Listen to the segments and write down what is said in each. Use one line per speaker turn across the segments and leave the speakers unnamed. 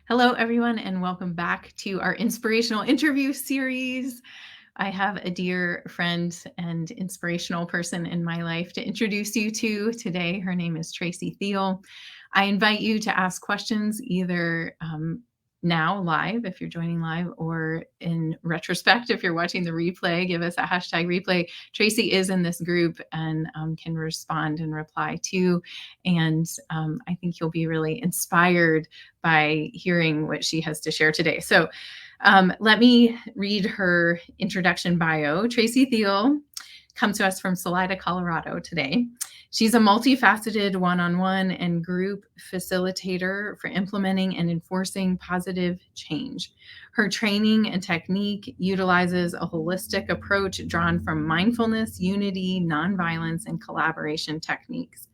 Hello, everyone, and welcome back to our inspirational interview series. I have a dear friend and inspirational person in my life to introduce you to today. Her name is Tracey Thiele. I invite you to ask questions either now live, if you're joining live, or in retrospect, if you're watching the replay, give us a hashtag replay. Tracey is in this group and can respond and reply to. And I think you'll be really inspired by hearing what she has to share today. So let me read her introduction bio. Tracey Thiele comes to us from Salida, Colorado today. She's a multifaceted one-on-one and group facilitator for implementing and enforcing positive change. Her training and technique utilizes a holistic approach drawn from mindfulness, unity, nonviolence, and collaboration techniques.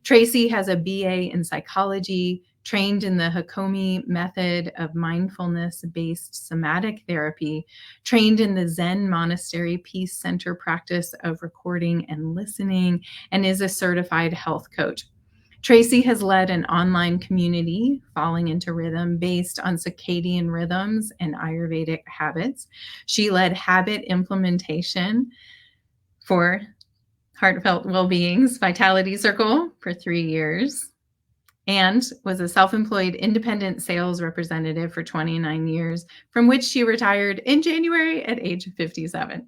Tracey has a BA in psychology, trained in the Hakomi method of mindfulness-based somatic therapy, trained in the Zen monastery peace center practice of recording and listening, and is a certified health coach. Tracey has led an online community, Falling into Rhythm, based on circadian rhythms and Ayurvedic habits. She led habit implementation for Heartfelt Wellbeing's Vitality Circle for 3 years, and was a self-employed independent sales representative for 29 years, from which she retired in January at age 57.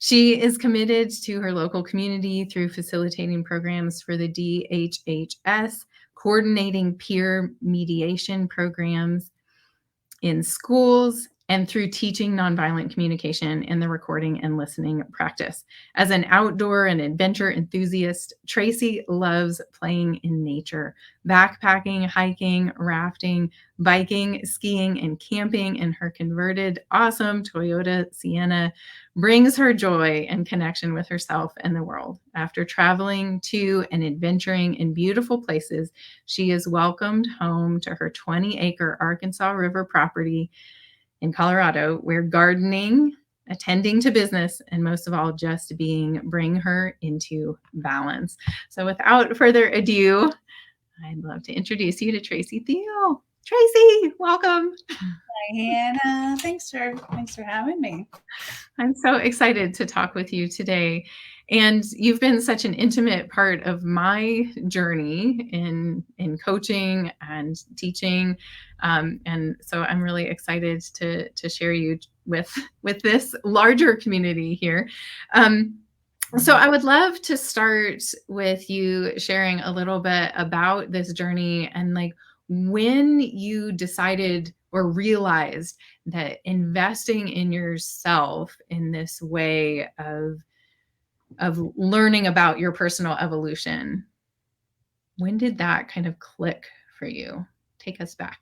She is committed to her local community through facilitating programs for the DHHS, coordinating peer mediation programs in schools, and through teaching nonviolent communication in the recording and listening practice. As an outdoor and adventure enthusiast, Tracey loves playing in nature, backpacking, hiking, rafting, biking, skiing, and camping, and her converted, awesome Toyota Sienna brings her joy and connection with herself and the world. After traveling to and adventuring in beautiful places, she is welcomed home to her 20-acre Arkansas River property in Colorado, where gardening, attending to business, and most of all, just being bring her into balance. So without further ado, I'd love to introduce you to Tracey Thiele. Tracey, welcome.
Hi, Hannah. Thanks for having me.
I'm so excited to talk with you today. And you've been such an intimate part of my journey in coaching and teaching. And so I'm really excited to share you with this larger community here. So I would love to start with you sharing a little bit about this journey and like when you decided or realized that investing in yourself in this way of learning about your personal evolution, when did that kind of click for you? Take us back.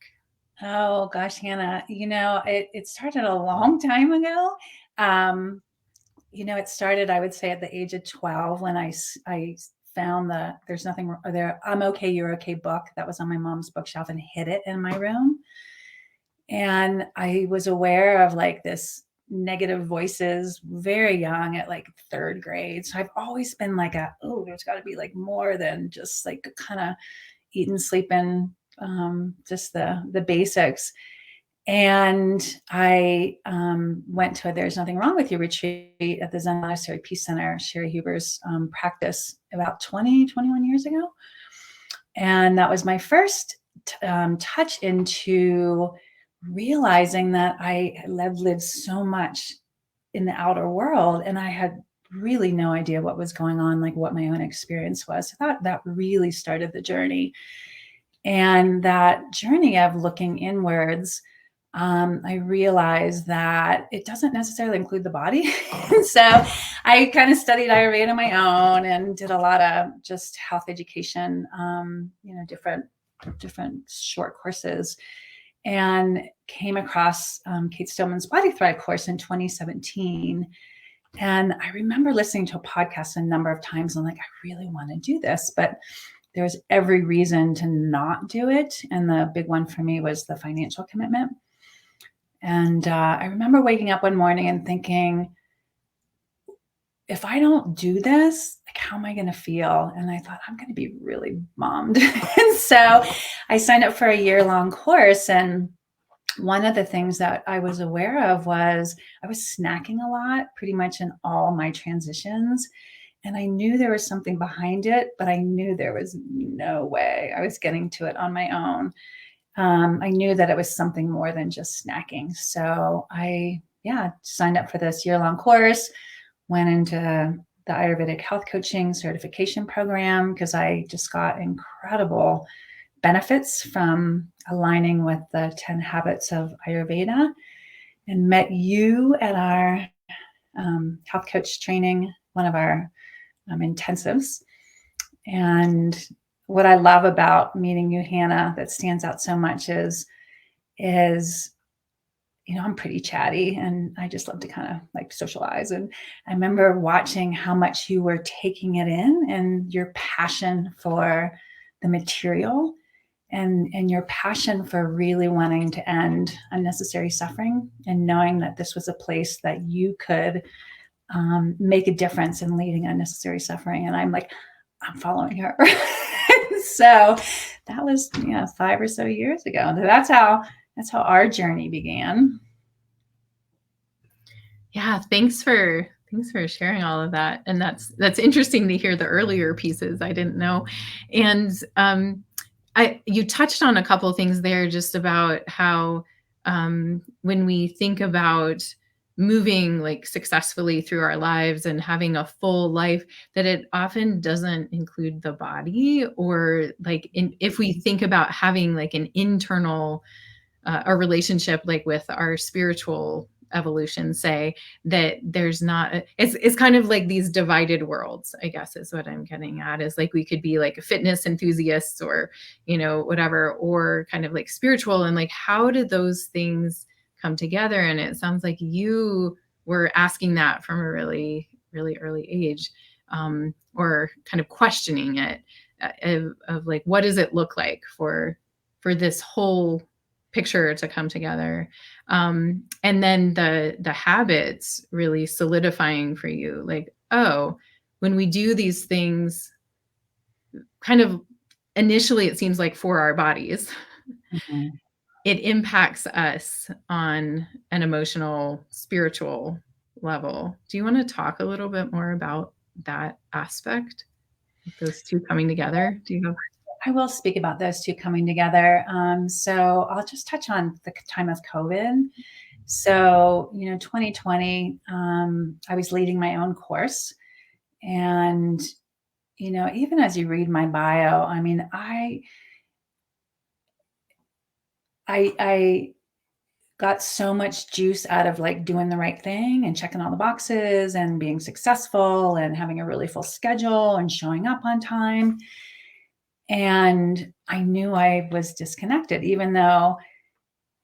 Oh gosh, Hannah, it started a long time ago. It started, I would say, at the age of 12 when I found the There's Nothing Wrong There, I'm Okay, You're Okay book that was on my mom's bookshelf and hid it in my room. And I was aware of like this negative voices very young at like third grade. So I've always been like there's got to be like more than just like kind of eating, sleeping, just the basics. And I went to a There's Nothing Wrong With You retreat at the Zen Monastery Peace Center, Sherry Huber's practice about 21 years ago. And that was my first touch into realizing that I had lived so much in the outer world and I had really no idea what was going on, like what my own experience was. So that really started the journey. And that journey of looking inwards, I realized that it doesn't necessarily include the body. So I kind of studied Ayurveda on my own and did a lot of just health education, different short courses, and came across Kate Stillman's Body Thrive course in 2017. And I remember listening to a podcast a number of times and like, I really want to do this, but there's every reason to not do it. And the big one for me was the financial commitment. And I remember waking up one morning and thinking, if I don't do this, like, how am I going to feel? And I thought, I'm going to be really bummed. And so I signed up for a year-long course. And one of the things that I was aware of was I was snacking a lot, pretty much in all my transitions. And I knew there was something behind it, but I knew there was no way I was getting to it on my own. I knew that it was something more than just snacking. So I, signed up for this year-long course, went into the Ayurvedic health coaching certification program because I just got incredible benefits from aligning with the 10 habits of Ayurveda, and met you at our health coach training, one of our intensives. And what I love about meeting you, Hannah, that stands out so much is I'm pretty chatty and I just love to kind of like socialize. And I remember watching how much you were taking it in and your passion for the material and your passion for really wanting to end unnecessary suffering and knowing that this was a place that you could make a difference in leading unnecessary suffering. And I'm like, I'm following her. So that was 5 or so years ago. That's how our journey began.
Yeah, thanks for sharing all of that. And that's interesting to hear the earlier pieces. I didn't know. And you touched on a couple of things there, just about how when we think about moving like successfully through our lives and having a full life, that it often doesn't include the body, or like if we think about having like an internal a relationship like with our spiritual evolution, say, that there's not it's kind of like these divided worlds, I guess is what I'm getting at, is like we could be like fitness enthusiasts or whatever, or kind of like spiritual, and like how did those things come together? And it sounds like you were asking that from a really really early age, or kind of questioning it, of like, what does it look like for this whole picture to come together? And then the habits really solidifying for you, like, oh, when we do these things, kind of initially it seems like for our bodies,
Mm-hmm.
it impacts us on an emotional, spiritual level. Do you want to talk a little bit more about that aspect, those two coming together?
I will speak about those two coming together. So I'll just touch on the time of COVID. So, 2020, I was leading my own course. And, even as you read my bio, I mean, I got so much juice out of like doing the right thing and checking all the boxes and being successful and having a really full schedule and showing up on time. And I knew I was disconnected, even though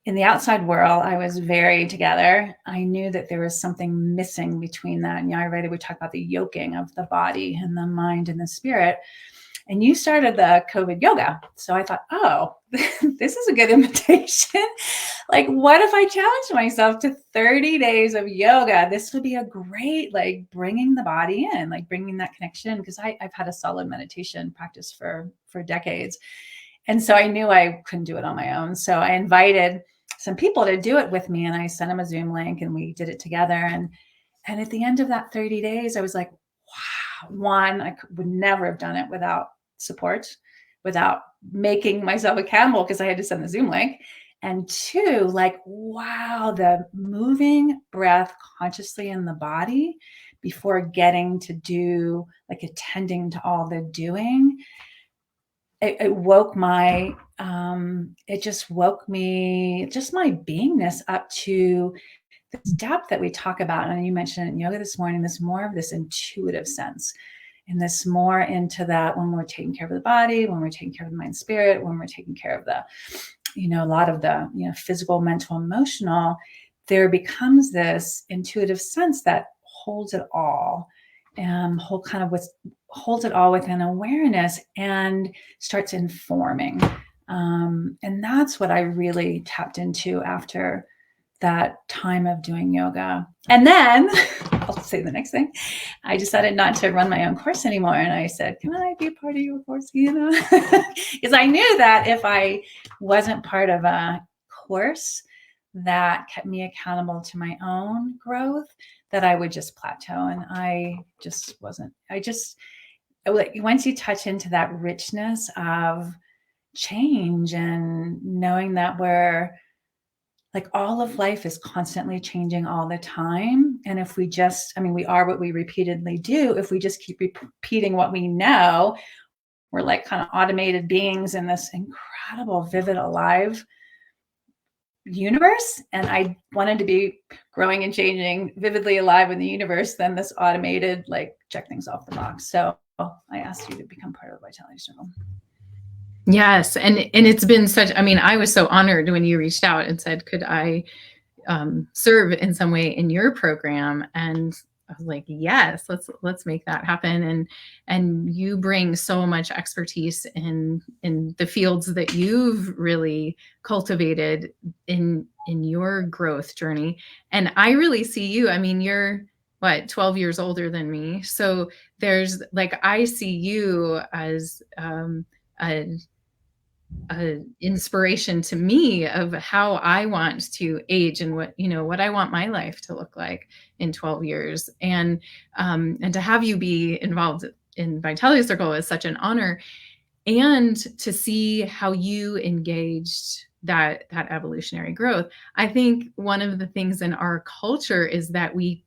in the outside world, I was very together. I knew that there was something missing between that. And Ayurveda, we talk about the yoking of the body and the mind and the spirit. And you started the COVID yoga. So I thought, oh, this is a good invitation. Like, what if I challenge myself to 30 days of yoga? This would be a great, like, bringing the body in, like bringing that connection. Because I've had a solid meditation practice for decades. And so I knew I couldn't do it on my own. So I invited some people to do it with me, and I sent them a Zoom link and we did it together. And at the end of that 30 days, I was like, wow, one, I would never have done it without support, without making myself accountable because I had to send the Zoom link. And two, like, wow, the moving breath consciously in the body before getting to do, like, attending to all the doing. It woke my, it just woke me, just my beingness up to this depth that we talk about. And you mentioned it in yoga this morning, this more of this intuitive sense. And this more into that when we're taking care of the body, when we're taking care of the mind, spirit, when we're taking care of the, a lot of the, physical, mental, emotional, there becomes this intuitive sense that holds it all, holds it all within awareness and starts informing. And that's what I really tapped into after that time of doing yoga. And then I'll say the next thing. I decided not to run my own course anymore. And I said, can I be a part of your course? Because I knew that if I wasn't part of a course that kept me accountable to my own growth, that I would just plateau. And I just wasn't, once you touch into that richness of change and knowing that we're like all of life is constantly changing all the time. And if we just, we are what we repeatedly do. If we just keep repeating what we know, we're like kind of automated beings in this incredible, vivid, alive universe. And I wanted to be growing and changing, vividly alive in the universe than this automated, like check things off the box. So I asked you to become part of the Vitality Circle.
Yes. And it's been such, I was so honored when you reached out and said, could I serve in some way in your program? And I was like, yes, let's make that happen. And you bring so much expertise in the fields that you've really cultivated in your growth journey. And I really see you. You're what, 12 years older than me. So there's like, I see you as a inspiration to me of how I want to age and what I want my life to look like in 12 years. And to have you be involved in Vitality Circle is such an honor. And to see how you engaged that evolutionary growth. I think one of the things in our culture is that we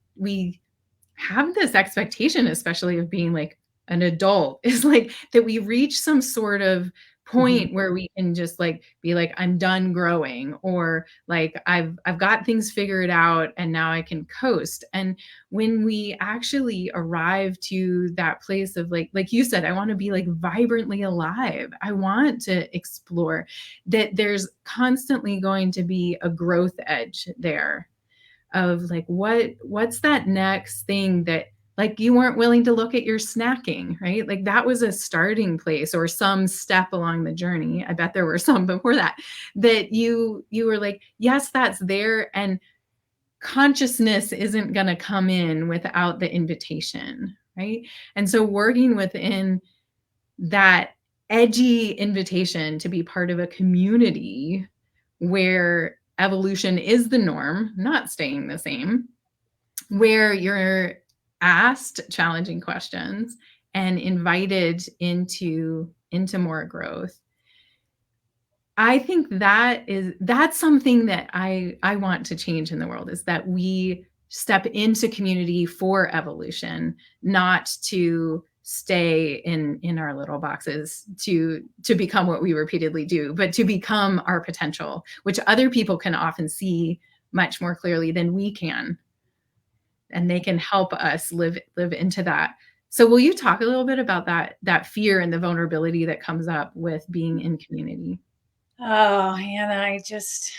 have this expectation, especially of being like an adult, is like that we reach some sort of point where we can just like be like, I'm done growing, or like I've got things figured out and now I can coast. And when we actually arrive to that place of like you said, I want to be like vibrantly alive. I want to explore that there's constantly going to be a growth edge there of like, what's that next thing that like you weren't willing to look at your snacking, right? Like that was a starting place or some step along the journey. I bet there were some before that you were like, yes, that's there. And consciousness isn't going to come in without the invitation, right? And so working within that edgy invitation to be part of a community where evolution is the norm, not staying the same, where you're asked challenging questions and invited into more growth. I think that's something that I want to change in the world, is that we step into community for evolution, not to stay in our little boxes to become what we repeatedly do, but to become our potential, which other people can often see much more clearly than we can. And they can help us live into that. So will you talk a little bit about that fear and the vulnerability that comes up with being in community?
Oh, Hannah, I just,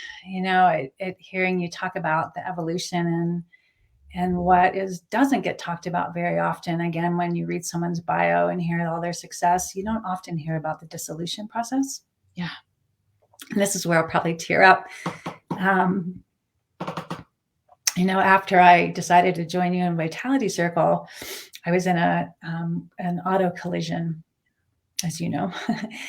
hearing you talk about the evolution and what doesn't get talked about very often. Again, when you read someone's bio and hear all their success, you don't often hear about the dissolution process.
Yeah.
And this is where I'll probably tear up. After I decided to join you in Vitality Circle, I was in an auto collision, as you know.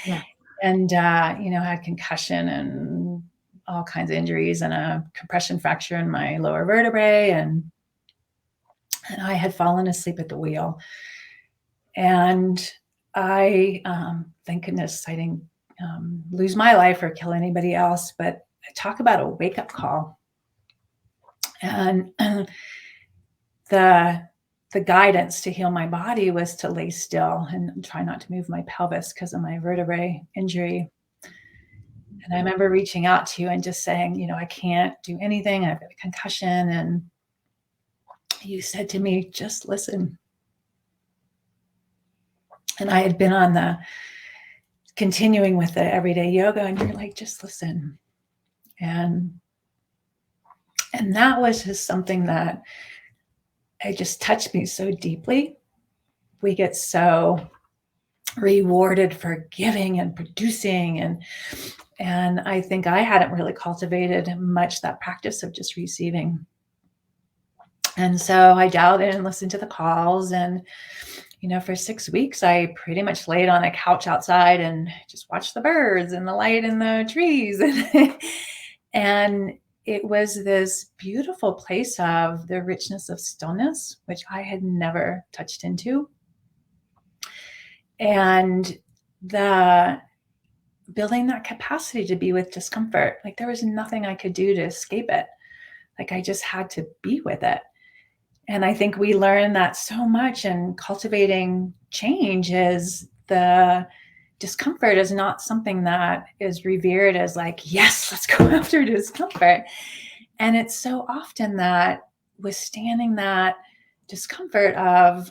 Yeah.
And, had concussion and all kinds of injuries and a compression fracture in my lower vertebrae. And I had fallen asleep at the wheel. And I, thank goodness I didn't lose my life or kill anybody else, but I talk about a wake-up call. And the guidance to heal my body was to lay still and try not to move my pelvis because of my vertebrae injury. And I remember reaching out to you and just saying, I can't do anything. I've got a concussion. And you said to me, just listen. And I had been on continuing with the everyday yoga, and you're like, just listen. And that was just something that it just touched me so deeply. We get so rewarded for giving and producing, and I think I hadn't really cultivated much that practice of just receiving. And so I dialed in and listened to the calls. And, for 6 weeks, I pretty much laid on a couch outside and just watched the birds and the light in the trees. And it was this beautiful place of the richness of stillness, which I had never touched into. And the building that capacity to be with discomfort. Like there was nothing I could do to escape it. Like I just had to be with it. And I think we learn that so much in cultivating change is the discomfort is not something that is revered as like, yes, let's go after discomfort. And it's so often that withstanding that discomfort of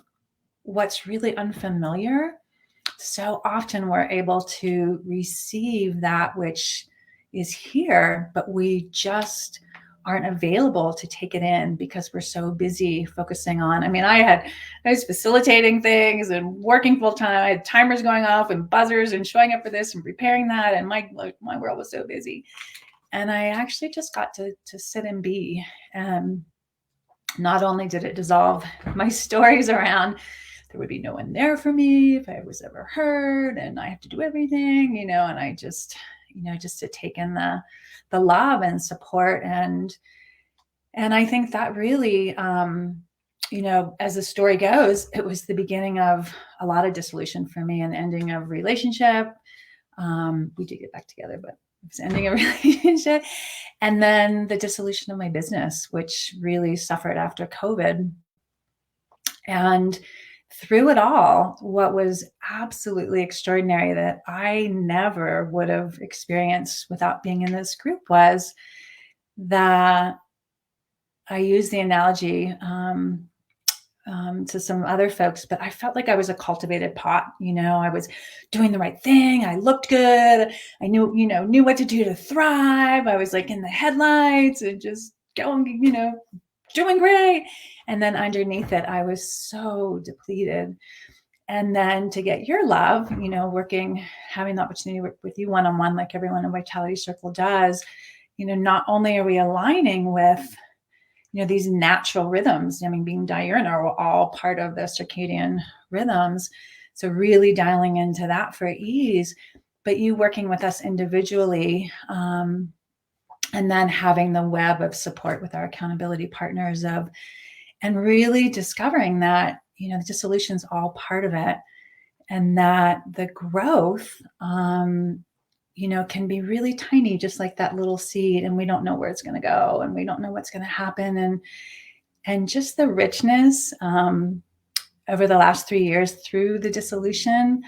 what's really unfamiliar, so often we're able to receive that which is here, but we just aren't available to take it in because we're so busy focusing on. I was facilitating things and working full time. I had timers going off and buzzers and showing up for this and preparing that. And my world was so busy. And I actually just got to sit and be. And not only did it dissolve my stories around there would be no one there for me if I was ever hurt and I have to do everything, and I just, just to take in the love and support. And I think that really, as the story goes, it was the beginning of a lot of dissolution for me and ending of relationship. We did get back together, but it was ending a relationship. And then the dissolution of my business, which really suffered after COVID. And through it all, what was absolutely extraordinary that I never would have experienced without being in this group was that I use the analogy to some other folks, but I felt like I was a cultivated pot. I was doing the right thing. I looked good. I knew what to do to thrive. I was like in the headlights and just going, doing great. And then underneath it, I was so depleted. And then to get your love, having the opportunity to work with you one-on-one, like everyone in Vitality Circle does, not only are we aligning with, these natural rhythms, being diurnal are all part of the circadian rhythms. So really dialing into that for ease, but you working with us individually, and then having the web of support with our accountability partners and really discovering that, the dissolution's all part of it. And that the growth, can be really tiny, just like that little seed, and we don't know where it's going to go and we don't know what's going to happen. And just the richness, over the last 3 years through the dissolution,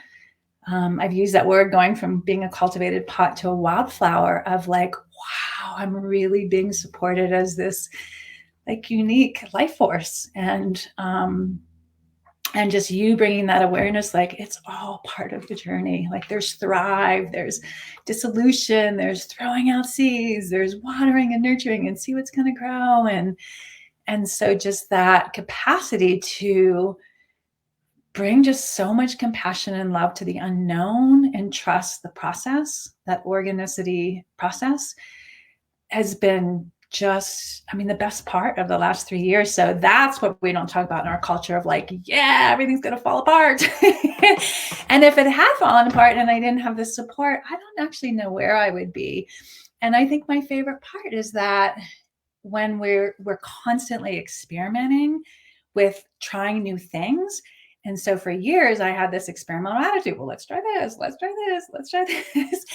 I've used that word going from being a cultivated pot to a wildflower of like, wow, I'm really being supported as this like unique life force. And just you bringing that awareness, like it's all part of the journey. Like there's thrive, there's dissolution, there's throwing out seeds, there's watering and nurturing and see what's going to grow. And so just that capacity to bring just so much compassion and love to the unknown and trust the process, that organicity process has been just, the best part of the last 3 years. So that's what we don't talk about in our culture of like, yeah, everything's going to fall apart. And if it had fallen apart and I didn't have the support, I don't actually know where I would be. And I think my favorite part is that when we're constantly experimenting with trying new things. And so for years, I had this experimental attitude. Well, let's try this, let's try this, let's try this.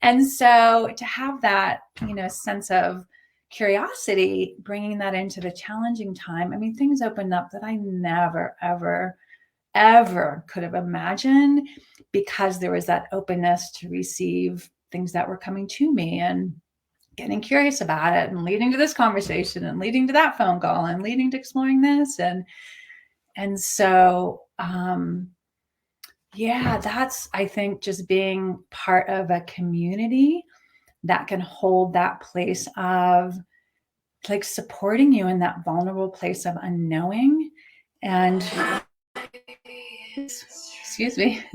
And so to have that, sense of curiosity, bringing that into the challenging time, things opened up that I never, ever, ever could have imagined because there was that openness to receive things that were coming to me and getting curious about it and leading to this conversation and leading to that phone call and leading to exploring this. And so, that's, I think, just being part of a community that can hold that place of like supporting you in that vulnerable place of unknowing. And excuse me.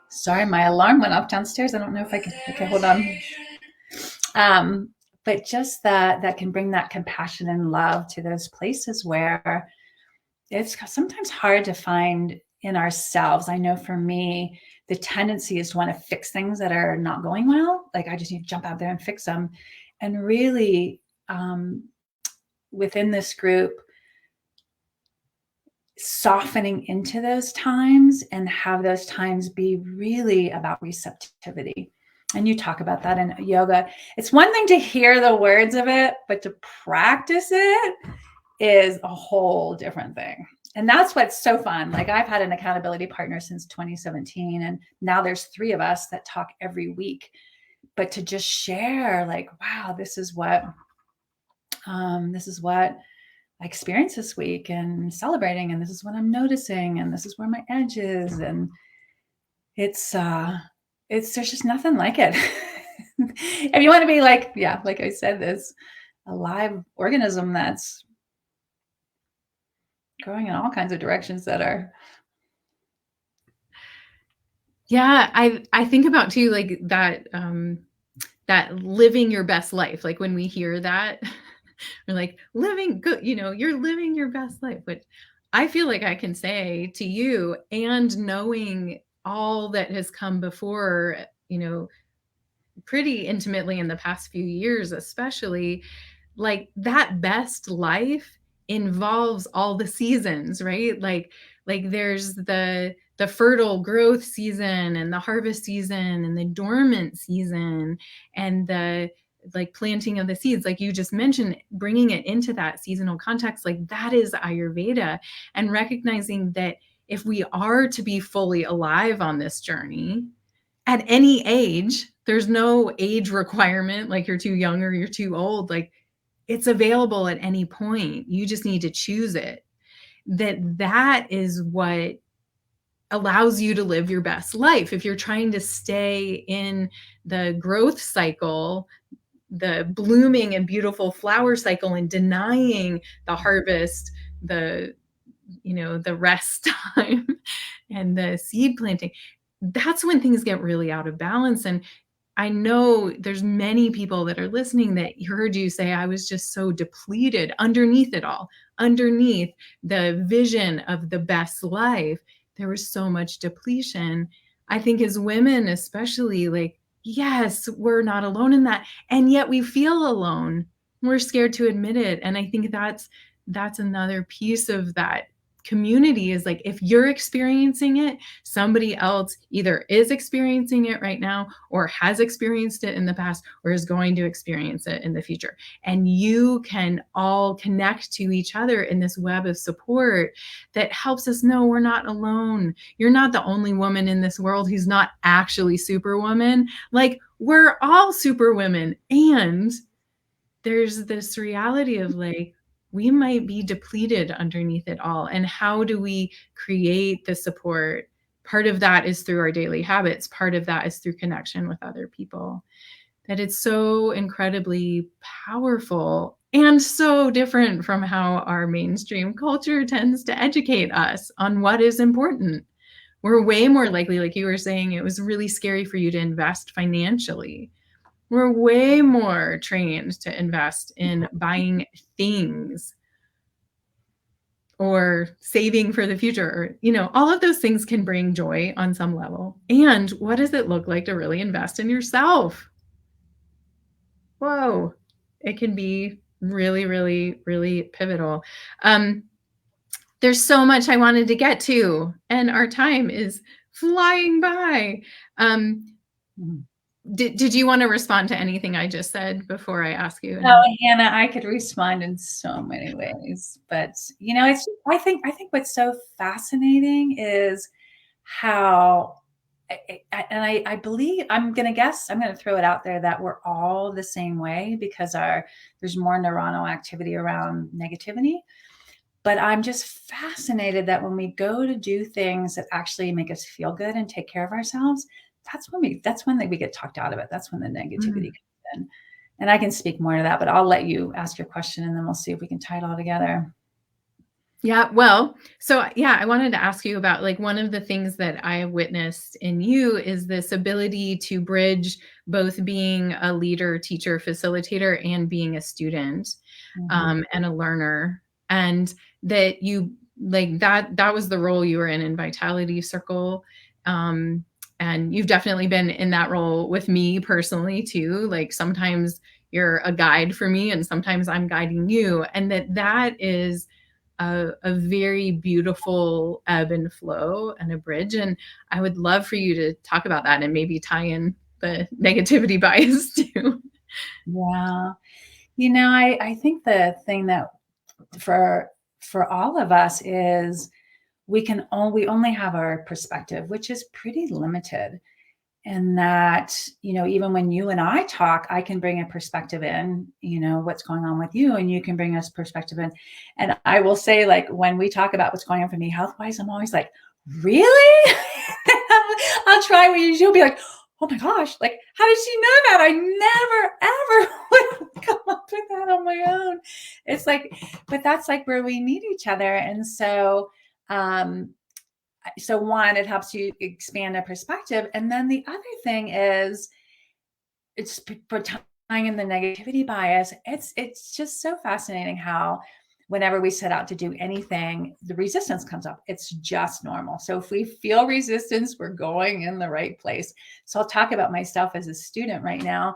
Sorry, my alarm went off downstairs. I don't know if I can, okay, hold on. but just that can bring that compassion and love to those places where it's sometimes hard to find in ourselves. I know for me, the tendency is to want to fix things that are not going well. Like I just need to jump out there and fix them. And really, within this group, softening into those times and have those times be really about receptivity. And you talk about that in yoga. It's one thing to hear the words of it, but to practice it is a whole different thing. And that's what's so fun. Like I've had an accountability partner since 2017, and now there's 3 of us that talk every week. But to just share, like, wow, this is what I experienced this week, and celebrating, and this is what I'm noticing, and this is where my edge is, and it's there's just nothing like it. If you want to be like, yeah, like I said, this a live organism that's going in all kinds of directions that are.
Yeah, I think about too, like that that living your best life. Like when we hear that, we're like living good, you're living your best life. But I feel like I can say to you, and knowing all that has come before, pretty intimately in the past few years, especially, like that best life involves all the seasons, right? Like there's the fertile growth season and the harvest season and the dormant season and the like planting of the seeds, like you just mentioned, bringing it into that seasonal context, like that is Ayurveda. And recognizing that if we are to be fully alive on this journey at any age, there's no age requirement, like you're too young or you're too old, like it's available at any point. You just need to choose it. That is what allows you to live your best life. If you're trying to stay in the growth cycle, the blooming and beautiful flower cycle, and denying the harvest, the rest time and the seed planting, that's when things get really out of balance. And I know there's many people that are listening that heard you say, I was just so depleted underneath it all, underneath the vision of the best life. There was so much depletion. I think as women, especially, like, yes, we're not alone in that. And yet we feel alone. We're scared to admit it. And I think that's another piece of that community, is like, if you're experiencing it, somebody else either is experiencing it right now or has experienced it in the past or is going to experience it in the future. And you can all connect to each other in this web of support that helps us know we're not alone. You're not the only woman in this world who's not actually superwoman. Like, we're all superwomen. And there's this reality of like, we might be depleted underneath it all. And how do we create the support? Part of that is through our daily habits. Part of that is through connection with other people. That it's so incredibly powerful and so different from how our mainstream culture tends to educate us on what is important. We're way more likely, like you were saying, it was really scary for you to invest financially. We're way more trained to invest in buying things or saving for the future, or, all of those things can bring joy on some level. And what does it look like to really invest in yourself? Whoa, it can be really, really, really pivotal. There's so much I wanted to get to, and our time is flying by. Did you want to respond to anything I just said before I ask you?
No, Hannah, I could respond in so many ways, but it's. I think what's so fascinating is how, and I believe, I'm going to throw it out there that we're all the same way because there's more neuronal activity around negativity. But I'm just fascinated that when we go to do things that actually make us feel good and take care of ourselves, that's when we get talked out of it. That's when the negativity comes in. And I can speak more to that, but I'll let you ask your question and then we'll see if we can tie it all together.
Yeah, well, so yeah, I wanted to ask you about like one of the things that I witnessed in you is this ability to bridge both being a leader, teacher, facilitator, and being a student,
Mhm.
and a learner. And that you like that was the role you were in Vitality Circle. Um, and you've definitely been in that role with me personally too. Like sometimes you're a guide for me and sometimes I'm guiding you. And that is a very beautiful ebb and flow and a bridge. And I would love for you to talk about that and maybe tie in the negativity bias too.
Yeah. I think the thing that for all of us is we only have our perspective, which is pretty limited. And that, even when you and I talk, I can bring a perspective in, what's going on with you, and you can bring us perspective in. And I will say, like, when we talk about what's going on for me health wise, I'm always like, really? I'll try what you'll be like, oh my gosh, like, how did she know that? I never, ever would come up with that on my own. It's like, but that's like where we need each other. And so one, it helps you expand a perspective. And then the other thing is it's for tying in the negativity bias. It's just so fascinating how whenever we set out to do anything, the resistance comes up. It's just normal. So if we feel resistance, we're going in the right place. So I'll talk about myself as a student right now.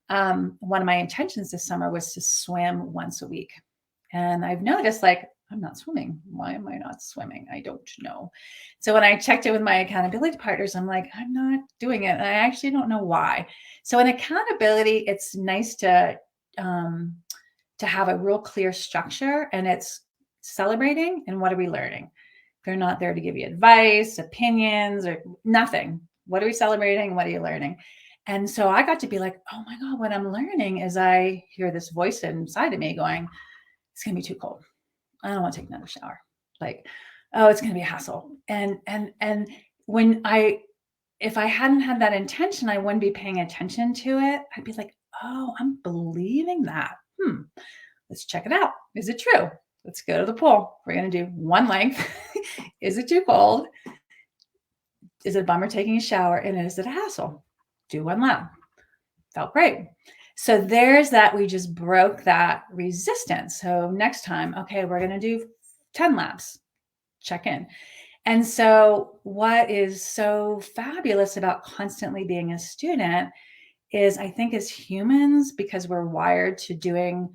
One of my intentions this summer was to swim once a week. And I've noticed, like, I'm not swimming. Why am I not swimming? I don't know. So when I checked it with my accountability partners, I'm like, I'm not doing it. And I actually don't know why. So in accountability, it's nice to have a real clear structure, and it's celebrating and what are we learning? They're not there to give you advice, opinions, or nothing. What are we celebrating? What are you learning? And so I got to be like, oh my God, what I'm learning is I hear this voice inside of me going, it's going to be too cold. I don't want to take another shower. Like, oh, it's going to be a hassle. And when if I hadn't had that intention, I wouldn't be paying attention to it. I'd be like, oh, I'm believing that. Let's check it out. Is it true? Let's go to the pool. We're going to do one length. Is it too cold? Is it a bummer taking a shower? And is it a hassle? Do one lap. Felt great. So there's that. We just broke that resistance. So next time, okay, we're going to do 10 laps. Check in. And so what is so fabulous about constantly being a student is I think as humans, because we're wired to doing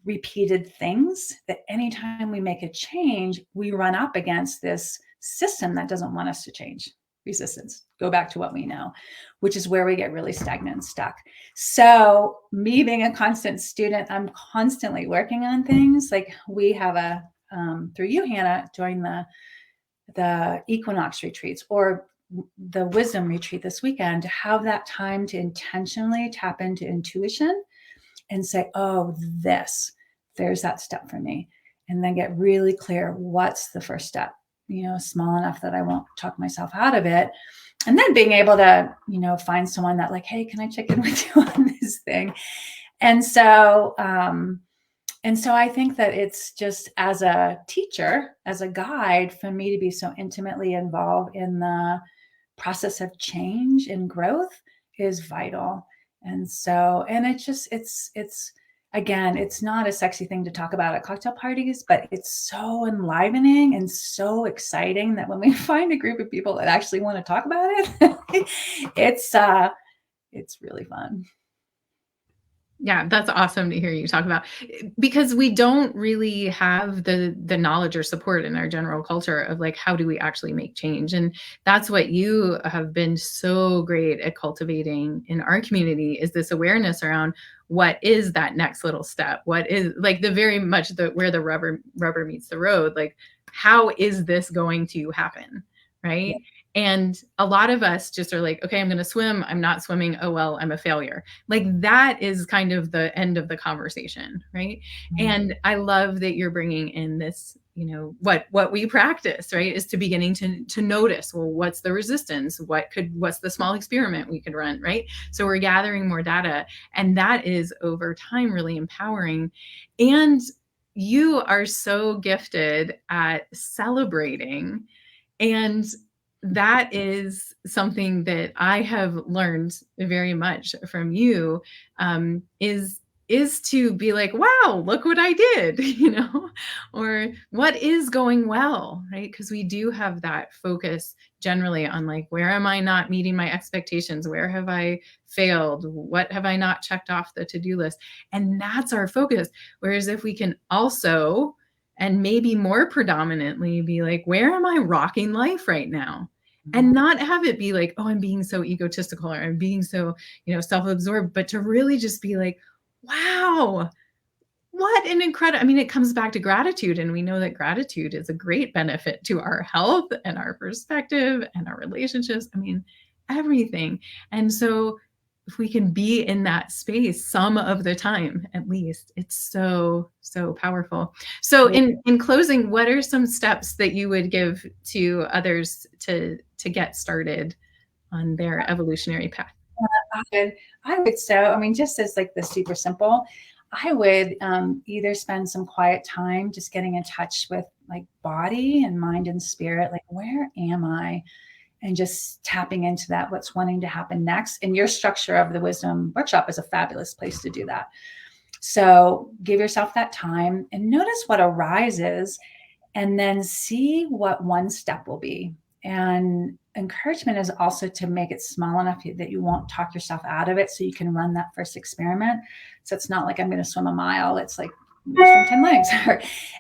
repeated things, that anytime we make a change, we run up against this system that doesn't want us to change. Resistance. Go back to what we know, which is where we get really stagnant and stuck. So me being a constant student, I'm constantly working on things. Like we have through you, Hannah, join the equinox retreats or the wisdom retreat this weekend, to have that time to intentionally tap into intuition and say, oh, there's that step for me. And then get really clear, what's the first step, small enough that I won't talk myself out of it. And then being able to, find someone that like, hey, can I check in with you on this thing? And so I think that it's just as a teacher, as a guide, for me to be so intimately involved in the process of change and growth is vital. And it's again, it's not a sexy thing to talk about at cocktail parties, but it's so enlivening and so exciting that when we find a group of people that actually want to talk about it, it's really fun.
Yeah, that's awesome to hear you talk about, because we don't really have the knowledge or support in our general culture of like, how do we actually make change? And that's what you have been so great at cultivating in our community, is this awareness around what is that next little step? What is like the very much where the rubber meets the road? Like, how is this going to happen? Right.
Yeah.
And a lot of us just are like, okay, I'm going to swim. I'm not swimming. Oh, well, I'm a failure. Like that is kind of the end of the conversation. Right. And I love that you're bringing in this, what we practice, right, is to beginning to notice, well, what's the resistance? What's the small experiment we could run? Right. So we're gathering more data, and that is over time really empowering. And you are so gifted at celebrating. And that is something that I have learned very much from you, is to be like, wow, look what I did, or what is going well, right? Because we do have that focus generally on like, where am I not meeting my expectations? Where have I failed? What have I not checked off the to-do list? And that's our focus. Whereas if we can also, and maybe more predominantly, be like, where am I rocking life right now? And not have it be like, oh, I'm being so egotistical, or I'm being so, self-absorbed, but to really just be like, wow, what an incredible, I mean, it comes back to gratitude. And we know that gratitude is a great benefit to our health and our perspective and our relationships. I mean, everything. And so if we can be in that space some of the time, at least, it's so, so powerful. So in closing, what are some steps that you would give to others to get started on their evolutionary path?
I mean, just as like the super simple, I would either spend some quiet time just getting in touch with like body and mind and spirit, like where am I? And just tapping into that, what's wanting to happen next. And your structure of the wisdom workshop is a fabulous place to do that. So give yourself that time and notice what arises, and then see what one step will be. And encouragement is also to make it small enough that you won't talk yourself out of it, so you can run that first experiment. So it's not like I'm going to swim a mile. It's like swim 10 legs.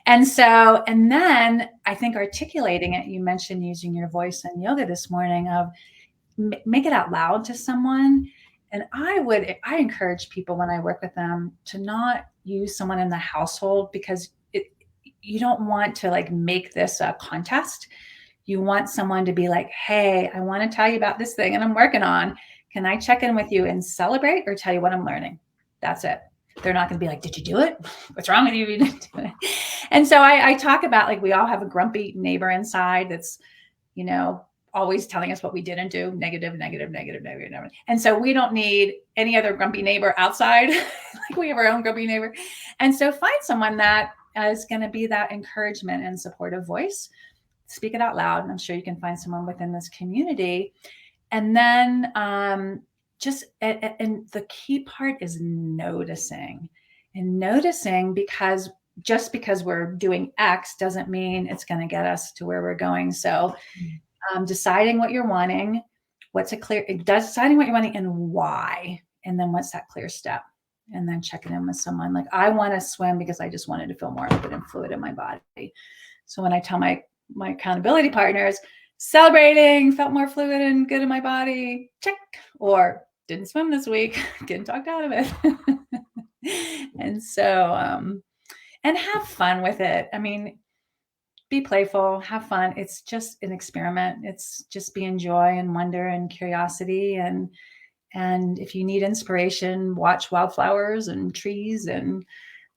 And then I think articulating it, you mentioned using your voice in yoga this morning, of make it out loud to someone. And I encourage people when I work with them to not use someone in the household, because you don't want to like make this a contest. You want someone to be like, hey, I want to tell you about this thing and I'm working on. Can I check in with you and celebrate, or tell you what I'm learning? That's it. They're not going to be like, did you do it? What's wrong with you? You didn't do it. And so I talk about, like, we all have a grumpy neighbor inside that's, always telling us what we didn't do, negative, negative, negative, negative, negative. And so we don't need any other grumpy neighbor outside. Like, we have our own grumpy neighbor. And so find someone that is going to be that encouragement and supportive voice. Speak it out loud. And I'm sure you can find someone within this community. And then and the key part is noticing, because just because we're doing X doesn't mean it's going to get us to where we're going. So deciding what you're wanting, deciding what you're wanting and why, and then what's that clear step, and then checking in with someone. Like, I want to swim because I just wanted to feel more liquid and fluid in my body. So when I tell my accountability partners, celebrating, felt more fluid and good in my body, check. Or didn't swim this week, getting talked out of it. And so, and have fun with it. I mean, be playful, have fun. It's just an experiment. It's just be in joy and wonder and curiosity. And if you need inspiration, watch wildflowers and trees and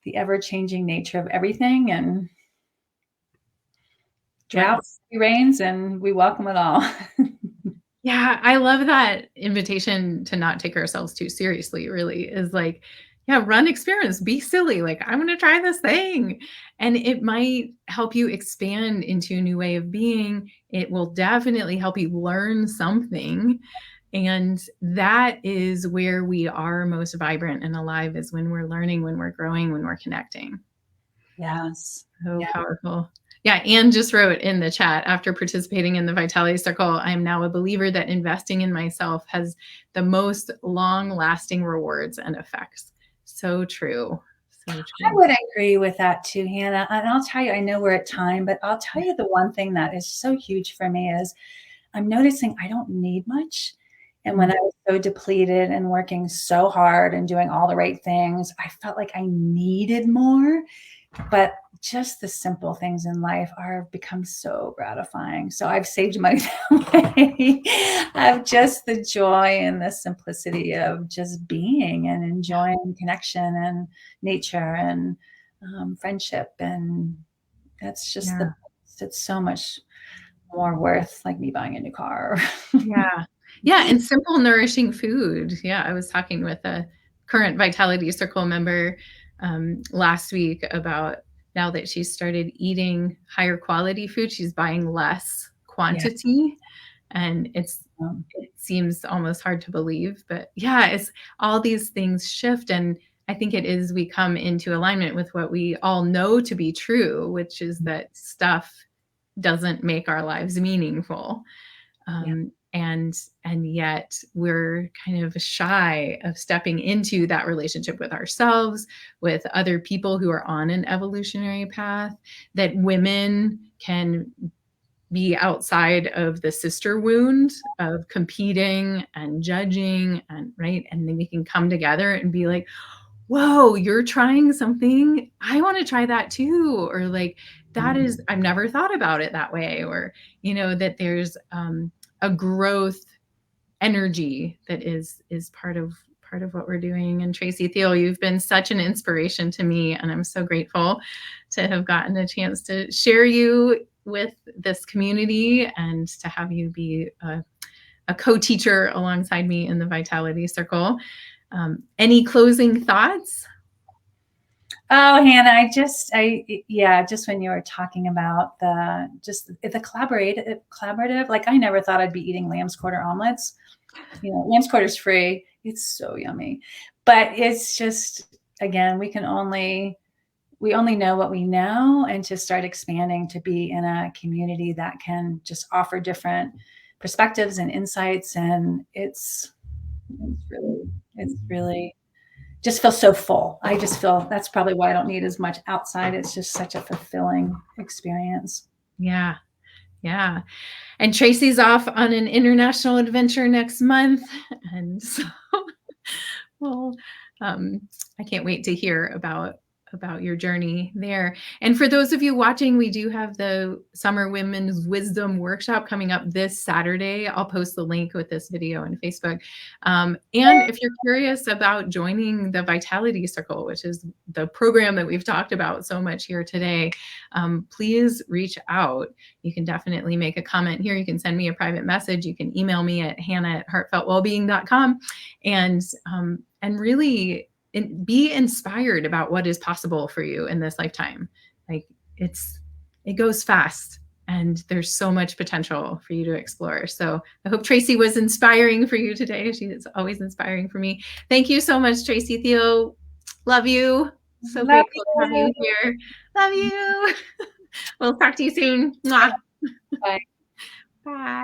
the ever-changing nature of everything, and droughts, rains, and we welcome it all.
Yeah, I love that invitation to not take ourselves too seriously, really, is like, yeah, run experiments, be silly. Like, I'm going to try this thing. And it might help you expand into a new way of being. It will definitely help you learn something. And that is where we are most vibrant and alive, is when we're learning, when we're growing, when we're connecting.
Yes.
So powerful. Yeah, Anne just wrote in the chat, after participating in the Vitality Circle, I am now a believer that investing in myself has the most long-lasting rewards and effects. So true. So true.
I would agree with that too, Hannah. And I'll tell you, I know we're at time, but I'll tell you the one thing that is so huge for me is I'm noticing I don't need much. And when I was so depleted and working so hard and doing all the right things, I felt like I needed more. But just the simple things in life are become so gratifying. So I've saved money that way. Of just the joy and the simplicity of just being and enjoying connection and nature and friendship. And that's just it's so much more worth, like me buying a new car.
Yeah. Yeah. And simple, nourishing food. Yeah. I was talking with a current Vitality Circle member last week about now that she's started eating higher quality food, she's buying less
Yeah.
quantity. And it seems almost hard to believe, but yeah, it's all these things shift. And I think it is, we come into alignment with what we all know to be true, which is that stuff doesn't make our lives meaningful.
Yeah.
And yet we're kind of shy of stepping into that relationship with ourselves, with other people who are on an evolutionary path, that women can be outside of the sister wound of competing and judging, and right, and then we can come together and be like, whoa, you're trying something, I want to try that too, or like, that is, I've never thought about it that way, or that there's a growth energy that is part of what we're doing. And Tracey, Thiele, you've been such an inspiration to me, and I'm so grateful to have gotten a chance to share you with this community and to have you be a co-teacher alongside me in the Vitality Circle. Any closing thoughts?
Oh, Hannah, just when you were talking about the collaborative, like I never thought I'd be eating lamb's quarter omelets. Lamb's quarter's free. It's so yummy. But it's just, again, we only know what we know, and to start expanding to be in a community that can just offer different perspectives and insights. And it's really just feels so full. I just feel that's probably why I don't need as much outside. It's just such a fulfilling experience.
Yeah. Yeah. And Tracey's off on an international adventure next month. And so, well, I can't wait to hear about your journey there. And for those of you watching, we do have the Summer Women's Wisdom Workshop coming up this Saturday. I'll post the link with this video on Facebook. And if you're curious about joining the Vitality Circle, which is the program that we've talked about so much here today, please reach out. You can definitely make a comment here. You can send me a private message. You can email me at hannah@heartfeltwellbeing.com, and really be inspired about what is possible for you in this lifetime. Like, it goes fast, and there's so much potential for you to explore. So I hope Tracey was inspiring for you today. She is always inspiring for me. Thank you so much, Tracey. Thiele, love you. So grateful to have you here. Love you. We'll talk to you soon. Mwah.
Bye.
Bye.